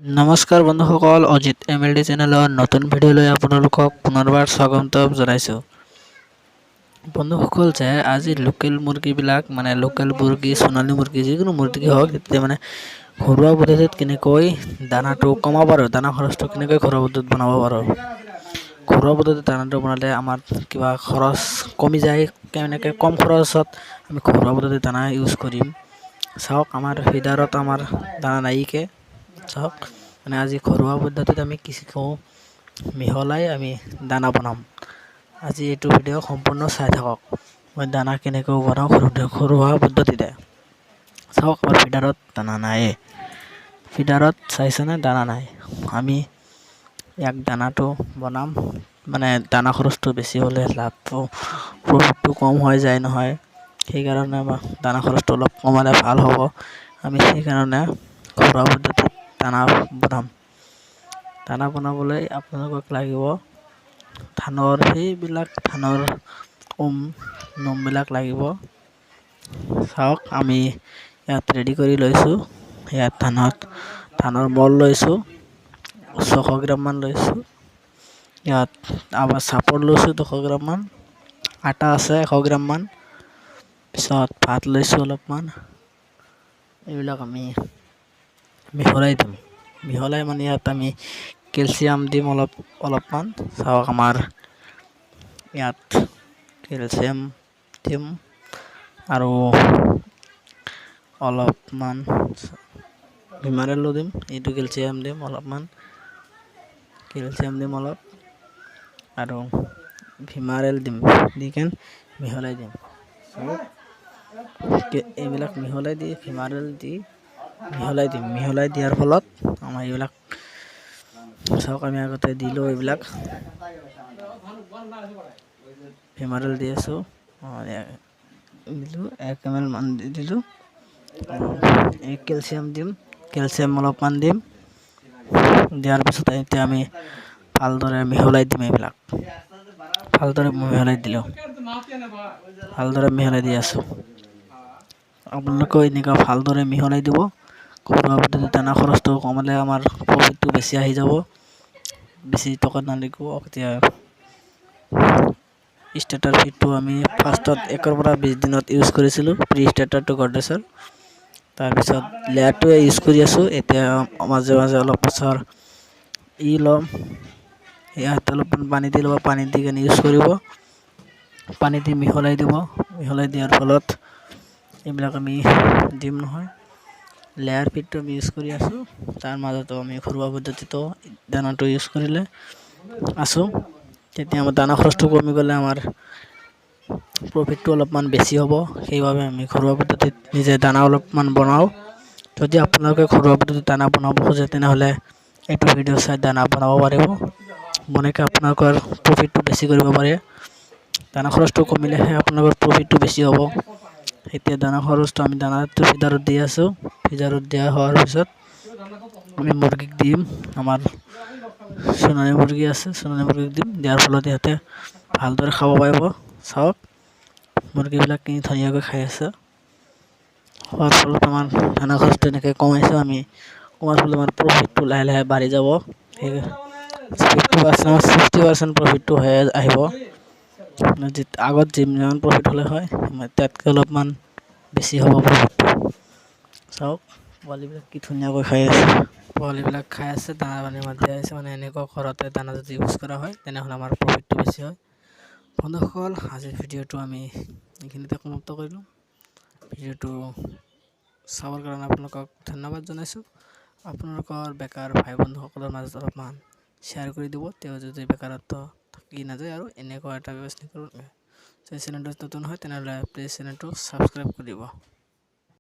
নমস্কাৰ বন্ধুসকল, অজিত এমএলডি চেনেলৰ নতুন ভিডিঅ'লৈ আপোনালোকক পুনৰবাৰ স্বাগতম জনাইছোঁ। বন্ধুসকল, যে আজি লোকেল মুৰ্গীবিলাক মানে লোকেল মুৰ্গী, সোণালী মুৰ্গী, যিকোনো মুৰ্গী হওক, তেতিয়া মানে ঘৰুৱা পদ্ধতিত কেনেকৈ দানাটো কমাব পাৰোঁ, দানা খৰচটো কেনেকৈ ঘৰুৱা পদ্ধতিত বনাব পাৰোঁ। ঘৰুৱা পদ্ধতিত দানাটো বনালে আমাৰ কিবা খৰচ কমি যায়, কেনেকৈ কম খৰচত আমি ঘৰুৱা পদ্ধতিত দানা ইউজ কৰিম। চাওক, আমাৰ ফিডাৰত আমাৰ দানা নাইকে চাওক, মানে আজি ঘৰুৱা পদ্ধতিত আমি কি কওঁ, মিহলাই আমি দানা বনাম। আজি এইটো ভিডিঅ' সম্পূৰ্ণ চাই থাকক। মই দানা কেনেকৈ বনাওঁ ঘৰুৱা পদ্ধতিতে। চাওক, আমাৰ ফিডাৰত দানা নাই, ফিডাৰত চাইছেনে দানা নাই। আমি ইয়াক দানাটো বনাম, মানে দানা খৰচটো বেছি হ'লে লাভটো প্ৰফিটটো কম হৈ যায় নহয়, সেইকাৰণে আমাৰ দানা খৰচটো অলপ কমালে ভাল হ'ব। আমি সেইকাৰণে ঘৰুৱা পদ্ধতিত দানা বনাম। দানা বনাবলৈ আপোনালোকক লাগিব ধানৰ নোমবিলাক লাগিব। চাওক, আমি ইয়াত ৰেডি কৰি লৈছোঁ। ইয়াত ধানৰ মল লৈছোঁ, 600 গ্ৰামমান লৈছোঁ। ইয়াত আমাৰ চাপৰ লৈছোঁ 200 গ্ৰামমান, আটা আছে 100 গ্ৰামমান, পিছত ভাত লৈছোঁ অলপমান। এইবিলাক আমি মিহলাই দিম। মিহলাই মানে ইয়াত আমি কেলছিয়াম দিম অলপমান। চাওক, আমাৰ ইয়াত কেলছিয়াম দিম আৰু অলপমান ভিমাৰেলো দিম। এইটো কেলছিয়াম দিম অলপমান, অলপ আৰু ভিমাৰেল দিম, দি কেনে মিহলাই দিম। এইবিলাক মিহলাই দি ভিমাৰেল দি মিহলাই দিয়াৰ ফলত আমাৰ এইবিলাক, চাওক, আমি আগতে দিলোঁ এইবিলাক ভিমাৰেল দি আছোঁ, দিলোঁ 1 ml মান দি দিলোঁ। এই কেলছিয়াম দিম, কেলছিয়াম অলপমান দিম। দিয়াৰ পিছত এতিয়া আমি ভালদৰে মিহলাই দিম। এইবিলাক ভালদৰে মিহলাই দিলোঁ, ভালদৰে মিহলাই দি আছোঁ। আপোনালোকেও এনেকুৱা ভালদৰে মিহলাই দিব। ঘৰুৱা পদ্ধতিত দানা খৰচটো কমালে আমাৰ প্ৰফিটটো বেছি আহি যাব, বেছি টকা নালাগিব। এতিয়া ষ্টাৰ্টাৰ ফিডটো আমি ফাৰ্ষ্টত 1 পৰা 20 দিনত ইউজ কৰিছিলোঁ, প্ৰি ষ্টাৰ্টাৰটো গডৰেজৰ। তাৰপিছত লেয়াৰটোৱে ইউজ কৰি আছোঁ। এতিয়া মাজে মাজে অলপ বছৰ ল'ম, ইয়াত অলপমান পানী দি ল'ব, পানী দি কেনে ইউজ কৰিব। পানী দি মিহলাই দিব, মিহলাই দিয়াৰ ফলত এইবিলাক আমি দিম নহয়। লেয়াৰ ফিডটো আমি ইউজ কৰি আছোঁ, তাৰ মাজতো আমি ঘৰুৱা পদ্ধতিটো দানাটো ইউজ কৰিলে আছোঁ। তেতিয়া আমাৰ দানা খৰচটো কমি গ'লে আমাৰ প্ৰফিটটো অলপমান বেছি হ'ব। সেইবাবে আমি ঘৰুৱা পদ্ধতিত নিজে দানা অলপমান বনাওঁ। যদি আপোনালোকে ঘৰুৱা পদ্ধতিত দানা বনাব খোজে, তেনেহ'লে এইটো ভিডিঅ' চাই দানা বনাব পাৰিব। বনাই আপোনালোকৰ প্ৰফিটটো বেছি কৰিব পাৰে। দানা খৰচটো কমিলেহে আপোনালোকৰ প্ৰফিটটো বেছি হ'ব। এতিয়া দানা খৰচটো আমি দানাটো ফিডাৰত দি আছোঁ। ফিডাৰত দিয়া হোৱাৰ পিছত আমি মুৰ্গীক দিম। আমাৰ সোণালী মুৰ্গী আছে, সোণালী মুৰ্গীক দিম। দিয়াৰ ফলত ইহঁতে ভালদৰে খাব পাৰিব। চাওক, মুৰ্গীবিলাক কি ধুনীয়াকৈ খাই আছে। খোৱাৰ ফলত আমাৰ দানা খৰচটো এনেকৈ কমাইছোঁ আমি। কমাৰ ফলত আমাৰ প্ৰফিটটো লাহে লাহে বাঢ়ি যাব। 60% প্ৰফিটটো হৈ আহিব। আগত যিমান প্ৰফিট হ'লে হয়, তাতকৈ অলপমান বেছি হ'ব প্ৰফিটটো। চাওক, পোৱালিবিলাক কি ধুনীয়াকৈ খাই আছে। পোৱালিবিলাক খাই আছে, দানা পানী মাতি আছে। মানে এনেকুৱা ঘৰতে দানা যদি ইউজ কৰা হয়, তেনেহ'লে আমাৰ প্ৰফিটটো বেছি হয়। বন্ধুসকল, আজিৰ ভিডিঅ'টো আমি এইখিনিতে সমাপ্ত কৰিলোঁ। ভিডিঅ'টো চাবৰ কাৰণে আপোনালোকক ধন্যবাদ জনাইছোঁ। আপোনালোকৰ বেকাৰ ভাই বন্ধুসকলৰ মাজত অলপমান শ্বেয়াৰ কৰি দিব, তেওঁ যদি বেকাৰত্ব থাকি নাযায় আৰু এনেকুৱা এটা ব্যৱস্থা কৰিব। যদি চেনেলটো নতুন হয়, তেনেহ'লে প্লিজ চেনেলটো ছাবস্ক্ৰাইব কৰি দিব।